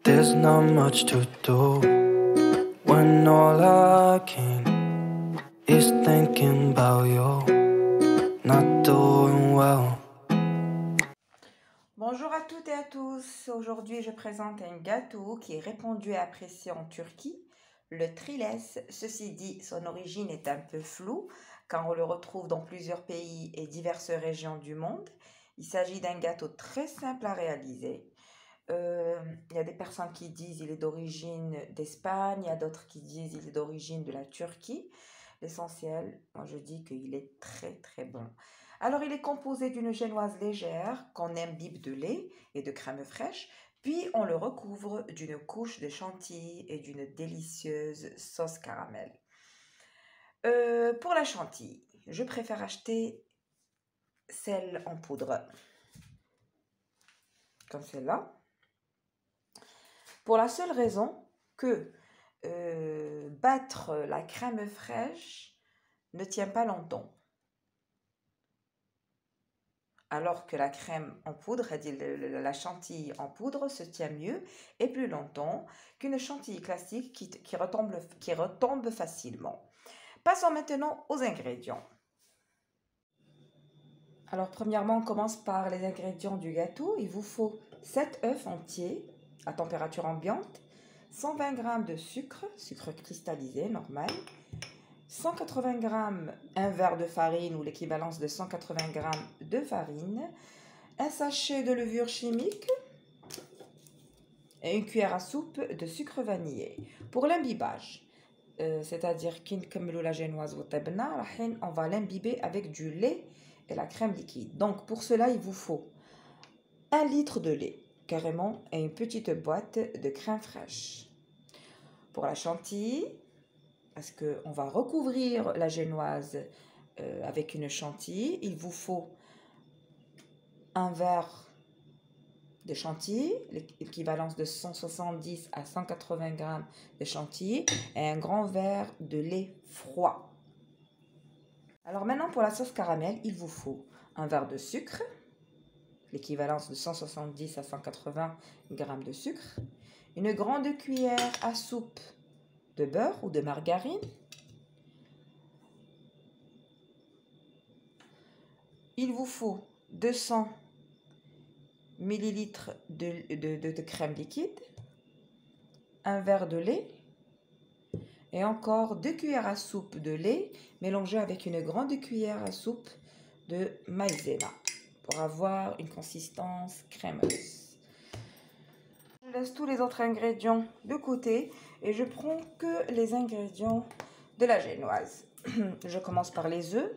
There's not much to do when all I can is thinking about you, not doing well. Bonjour à toutes et à tous. Aujourd'hui, je présente un gâteau qui est répandu et apprécié en Turquie, le triles. Ceci dit, son origine est un peu floue car on le retrouve dans plusieurs pays et diverses régions du monde. Il s'agit d'un gâteau très simple à réaliser. Il y a des personnes qui disent qu'il est d'origine d'Espagne, il y a d'autres qui disent qu'il est d'origine de la Turquie. L'essentiel, moi je dis qu'il est très très bon. Alors il est composé d'une génoise légère qu'on imbibe de lait et de crème fraîche, puis on le recouvre d'une couche de chantilly et d'une délicieuse sauce caramel. Pour la chantilly, je préfère acheter celle en poudre, comme celle-là. Pour la seule raison que battre la crème fraîche ne tient pas longtemps. Alors que la crème en poudre, la chantilly en poudre se tient mieux et plus longtemps qu'une chantilly classique qui retombe facilement. Passons maintenant aux ingrédients. Alors premièrement, on commence par les ingrédients du gâteau. Il vous faut 7 œufs entiers à température ambiante, 120 g de sucre cristallisé normal, 180 g, un verre de farine ou l'équivalence de 180 g de farine, un sachet de levure chimique et une cuillère à soupe de sucre vanillé. Pour l'imbibage, c'est-à-dire la génoise on va l'imbiber avec du lait et la crème liquide. Donc pour cela, il vous faut 1 litre de lait carrément et une petite boîte de crème fraîche. Pour la chantilly, parce qu'on va recouvrir la génoise avec une chantilly, il vous faut un verre de chantilly, l'équivalence de 170 à 180 g de chantilly, et un grand verre de lait froid. Alors maintenant pour la sauce caramel, il vous faut un verre de sucre, l'équivalence de 170 à 180 g de sucre, une grande cuillère à soupe de beurre ou de margarine, il vous faut 200 ml de crème liquide, un verre de lait et encore 2 cuillères à soupe de lait mélangé avec une grande cuillère à soupe de maïzena pour avoir une consistance crémeuse. Je laisse tous les autres ingrédients de côté et je prends que les ingrédients de la génoise. Je commence par les œufs,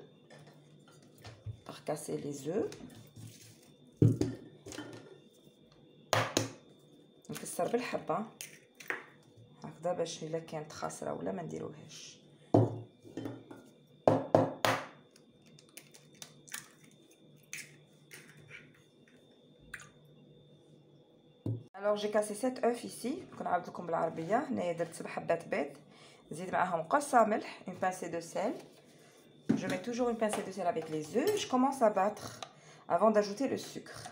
par casser les œufs. نكسر بالحبة هكذا باش إلا كانت خاسرة ولا ما نديروهاش. Alors j'ai cassé 7 œufs ici, كنعاود لكم بالعربية. هنايا درت 7 حبات بيض، نزيد معاهم قرصة ملح، une pincée de sel. Je mets toujours une pincée de sel avec les œufs. Je commence à battre avant d'ajouter le sucre.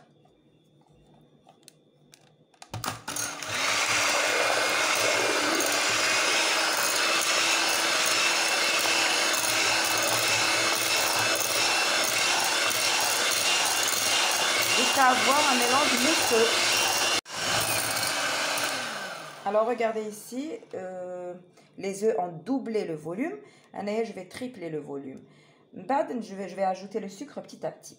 Jusqu'à avoir un mélange mixeux. Alors regardez ici, les œufs ont doublé le volume. Je vais tripler le volume. Je vais ajouter le sucre petit à petit.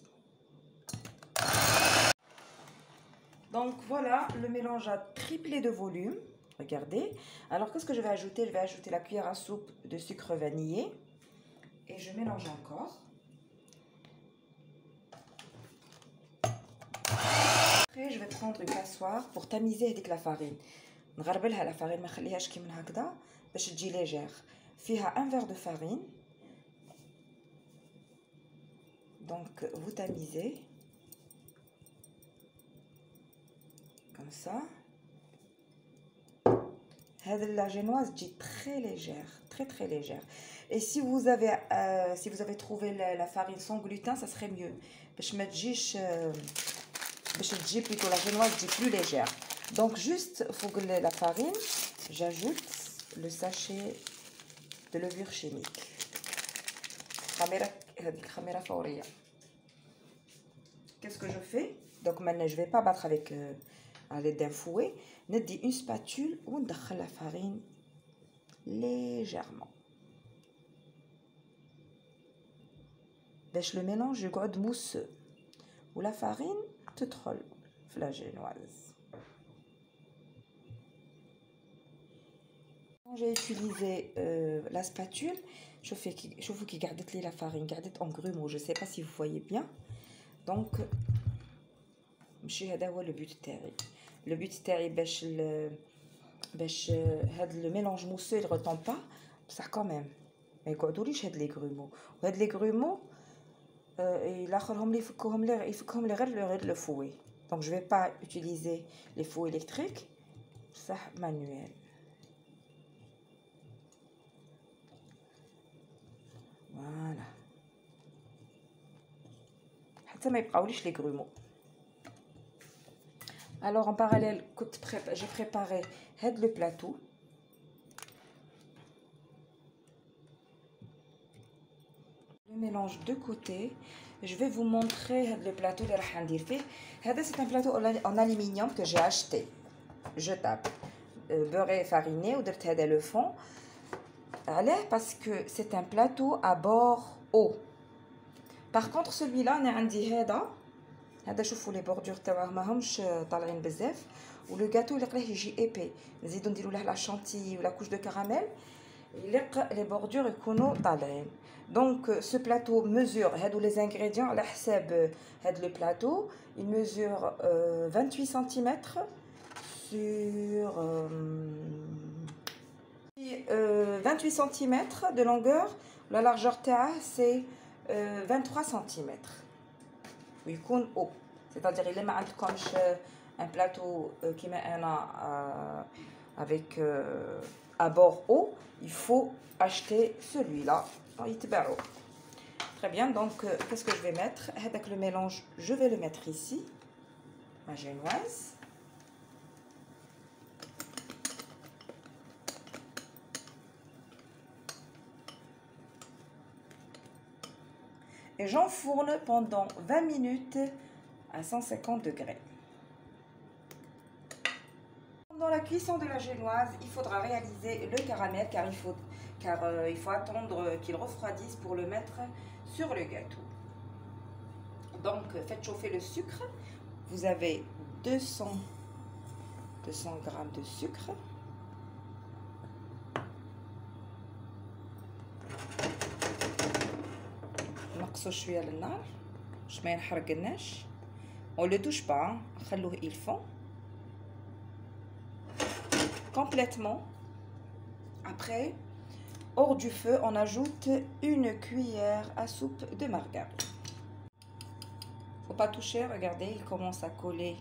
Donc voilà, le mélange a triplé de volume. Regardez. Alors qu'est-ce que je vais ajouter? Je vais ajouter la cuillère à soupe de sucre vanillé. Et je mélange encore. Après, je vais prendre une passoire pour tamiser avec la farine. نغربلها la farine, ما نخليهاش كي من هكذا باش تجي légère. فيها un verre de farine. Donc vous tamisez comme ça. La génoise dit très légère, très légère. Et si vous avez trouvé la farine sans gluten, ça serait mieux. باش ما تجيش باش تجي plutôt la génoise dit plus légère. Donc juste pour la farine, j'ajoute le sachet de levure chimique. Qu'est-ce que je fais? Donc maintenant je vais pas battre avec à l'aide d'un fouet. ندي une spatule وندخل la farine légèrement. باش le mélange يقعد mousseux و la farine تدخل في la génoise. Quand j'ai utilisé la spatule, je vous qui garde la farine, garde en grumeaux, je sais pas si vous voyez bien. Donc ماشي هذا هو le but تاعي. Le but تاعي باش هاد le mélange mousseux il retombe pas بصح quand même ما يقعدوليش هاد لي grumeaux. وهاد لي grumeaux الاخرهم اللي يفكهم لي غير le fouet. Donc je vais pas utiliser les fouets électriques, بصح manuel. Voilà. حتى ما يبقاوليش لي grumeaux. Alors en parallèle, j'ai préparé le plateau. Le mélange de côté. Je vais vous montrer le plateau de la c'est un plateau en aluminium que j'ai acheté. Jetable. Beurré et fariné ou le fond. Allez, parce que c'est un plateau à bord haut. Par contre, celui-là, on a un هذا. هذا شوفوا لي بوردور تاعه ماهمش طالعين بزاف ولو غاتو اللي قليه يجي ايبي نزيدو نديرو له لا شانتي ولا كوش دو كراميل يليق لي بوردور يكونوا طالعين. دونك سو بلاطو ميزور هادو لي انغريديون على حساب هاد لو بلاطو il mesure 28 cm sur 28 cm de longueur. La largeur تاعه c'est 23 cm. ويكون haut, c'est-à-dire il est ما عندكمش un plateau كيما انا avec à bord haut, il faut acheter celui-là يتباعوا. Très bien, donc qu'est-ce que je vais mettre? Avec le mélange, je vais le mettre ici, ma génoise. Et j'enfourne pendant 20 minutes à 150 degrés. Pendant la cuisson de la génoise, il faudra réaliser le caramel car il faut attendre qu'il refroidisse pour le mettre sur le gâteau. Donc faites chauffer le sucre. Vous avez 200 g de sucre. نقصوا شويه للنار باش ما ينحرقناش. On le touche pas, خلوه il fond complètement. Après, hors du feu, on ajoute une cuillère à soupe de margarine. Faut pas toucher, regardez, il commence à coller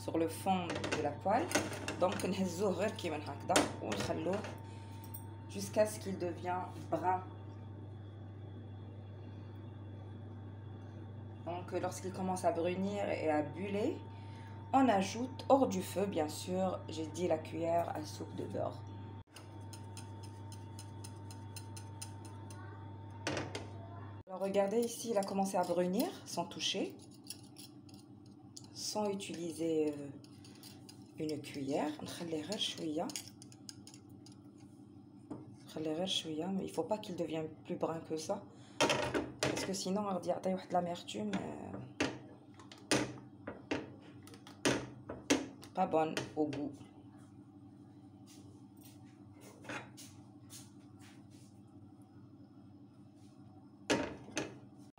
sur le fond de la poêle. Donc نهزوه غير كيما هكذا ونخلوه jusqu'à ce qu'il devient brun. Donc lorsqu'il commence à brunir et à buller, on ajoute hors du feu, bien sûr, j'ai dit la cuillère à soupe de beurre. Alors regardez ici, il a commencé à brunir sans toucher, sans utiliser une cuillère. Mais il ne faut pas qu'il devienne plus brun que ça, parce que sinon on va dire l'amertume pas bonne au goût.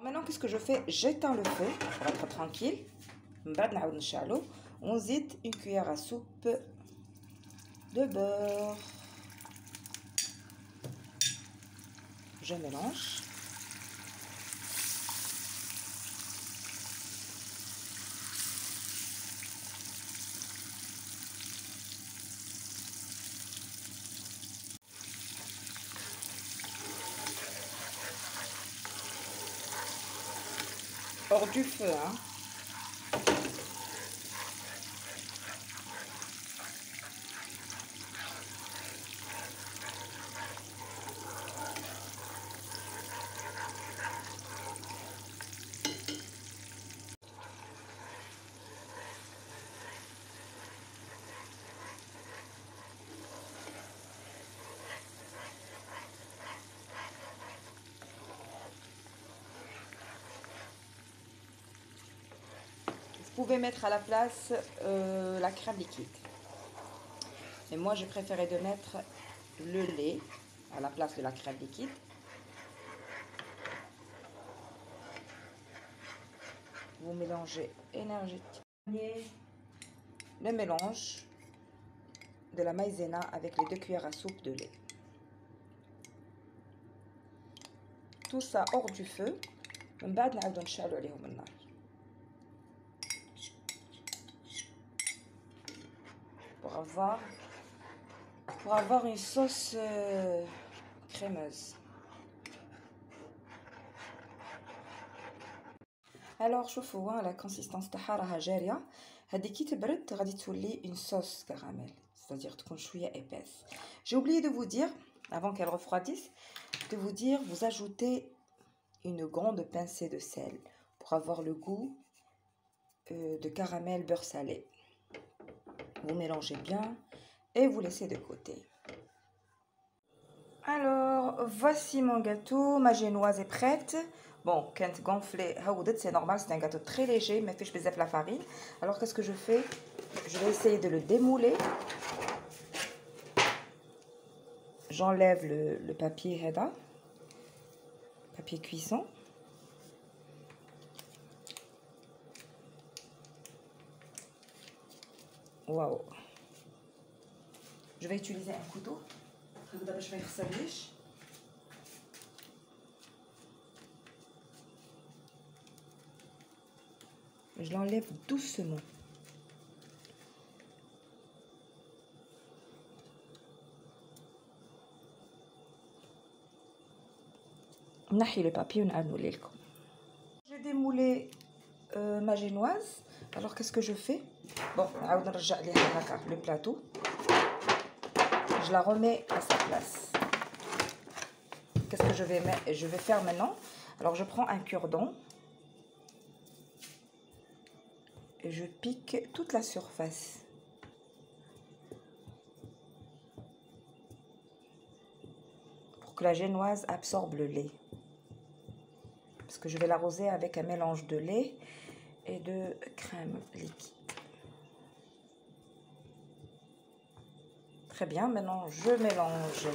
Maintenant qu'est-ce que je fais? J'éteins le feu pour être tranquille. On zite une cuillère à soupe de beurre. Je mélange. Hors du feu, hein. pouvez mettre à la place la crème liquide. Et moi, j'ai préféré de mettre le lait à la place de la crème liquide. Vous mélangez énergétiquement le mélange de la maïzena avec les 2 cuillères à soupe de lait. Tout ça hors du feu. Pour avoir une sauce crémeuse. Alors شوفوا la consistance تاعها راها جاريه. هذه كي تبرد غادي تولي une sauce caramel, c'est-à-dire تكون شويه épaisse. J'ai oublié de vous dire avant qu'elle refroidisse, de vous dire vous ajoutez une grande pincée de sel pour avoir le goût de caramel beurre salé. Vous mélangez bien et vous laissez de côté. Alors voici mon gâteau, ma génoise est prête. Bon, quand gonflé, c'est normal, c'est un gâteau très léger, mais fait je la farine. Alors qu'est-ce que je fais? Je vais essayer de le démouler. J'enlève le papier Heda, papier cuisson. Waouh! Je vais utiliser un couteau. Je l'enlève doucement. Le papier, j'ai démoulé ma génoise. Alors qu'est-ce que je fais? Bon, le plateau. Je la remets à sa place. Qu'est-ce que je vais faire maintenant? Alors je prends un cure-dent et je pique toute la surface. Pour que la génoise absorbe le lait. Parce que je vais l'arroser avec un mélange de lait et de crème liquide. Très bien, maintenant je mélange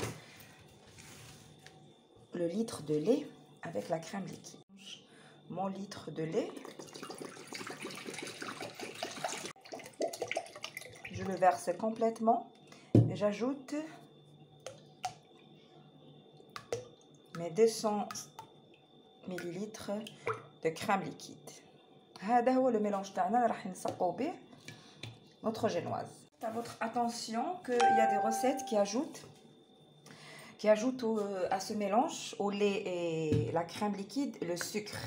le litre de lait avec la crème liquide. Mon litre de lait. Je le verse complètement et j'ajoute mes 200 millilitres de crème liquide. هذا هو le mélange تاعنا راح نسقو به notre génoise. À votre attention qu'il y a des recettes qui ajoutent à ce mélange, au lait et la crème liquide, le sucre.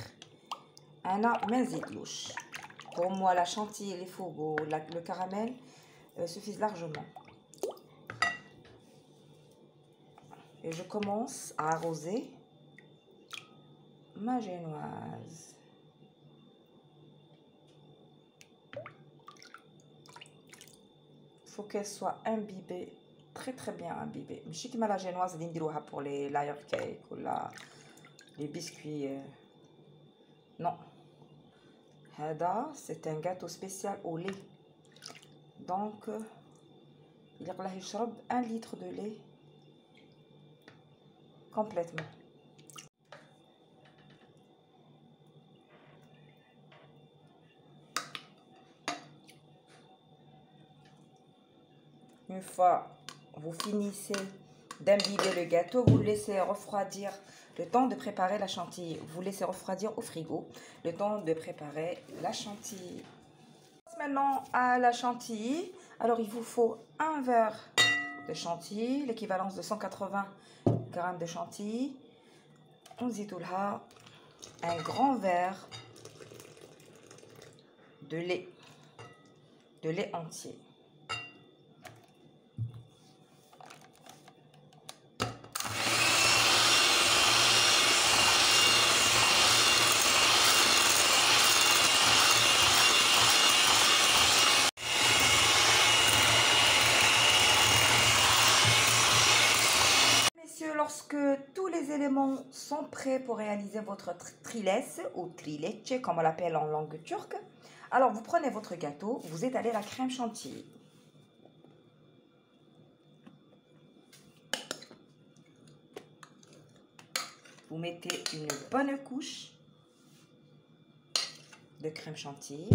Pour moi, la chantilly, les fougos, le caramel suffisent largement. Et je commence à arroser ma génoise. Il faut qu'elle soit imbibée, très bien imbibée. Je sais que la génoise est pour les layer cake ou les biscuits. Non. C'est un gâteau spécial au lait. Donc, il y a 1 litre de lait complètement. Une fois vous finissez d'imbiber le gâteau, vous le laissez refroidir le temps de préparer la chantilly. Vous laissez refroidir au frigo le temps de préparer la chantilly. Maintenant à la chantilly, alors il vous faut un verre de chantilly, l'équivalence de 180 g de chantilly. On zitoulha un grand verre de lait entier. Lorsque tous les éléments sont prêts pour réaliser votre trilesse ou trileche, comme on l'appelle en langue turque, Alors, vous prenez votre gâteau, vous étalez la crème chantilly. Vous mettez une bonne couche de crème chantilly.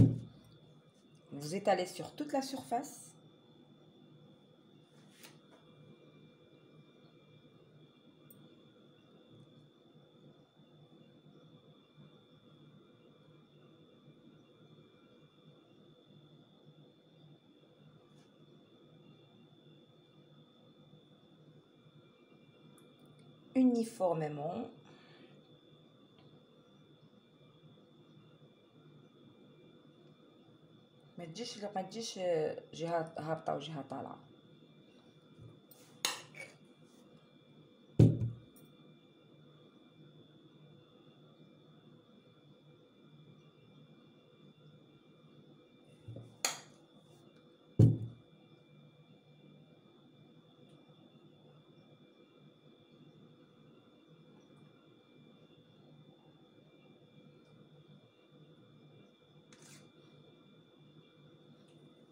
Vous étalez sur toute la surface. Uniformément. ما تجيش جهة هابطة وجهة طالعة.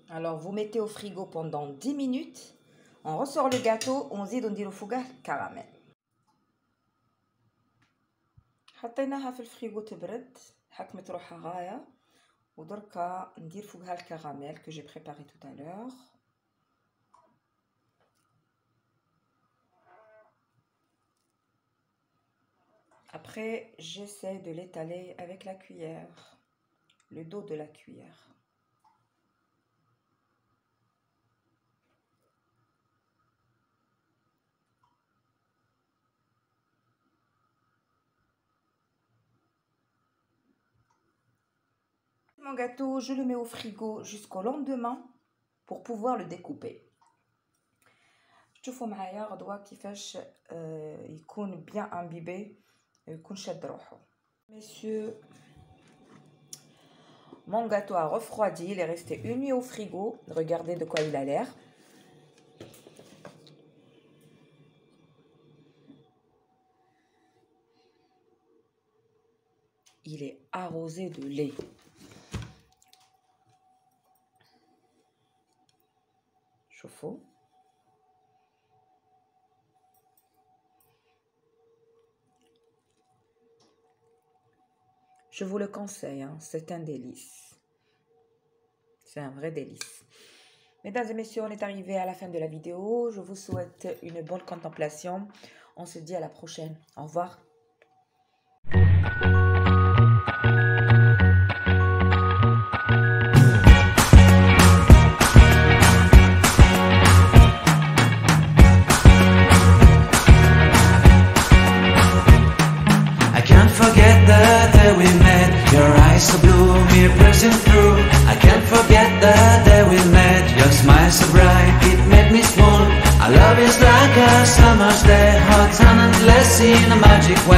Alors, vous mettez au frigo pendant 10 minutes. On ressort le gâteau, on زيد ونديرو فوقه كراميل. حطيناها في الفريغو تبرد، حكمت روحها غاية. ودركا ندير فوقها الكراميل que j'ai préparé tout à l'heure. Après, j'essaie de l'étaler avec la cuillère, le dos de la cuillère. Mon gâteau, je le mets au frigo jusqu'au lendemain pour pouvoir le découper. شوفوا معايا غدوة كيفاش يكون bien imbibé, يكون شاد روحو. Messieurs, mon gâteau a refroidi, il est resté une nuit au frigo. Regardez de quoi il a l'air. Il est arrosé de lait. شوفوا. Je vous le conseille, hein, c'est un délice. C'est un vrai délice. Mesdames et messieurs, on est arrivé à la fin de la vidéo. Je vous souhaite une bonne contemplation. On se dit à la prochaine. Au revoir. Forget the day we met. Your eyes so blue, me piercing through. I can't forget the day we met. Your smile so bright, it made me swoon. Our love is like a summer's day, hot and endless in a magic way.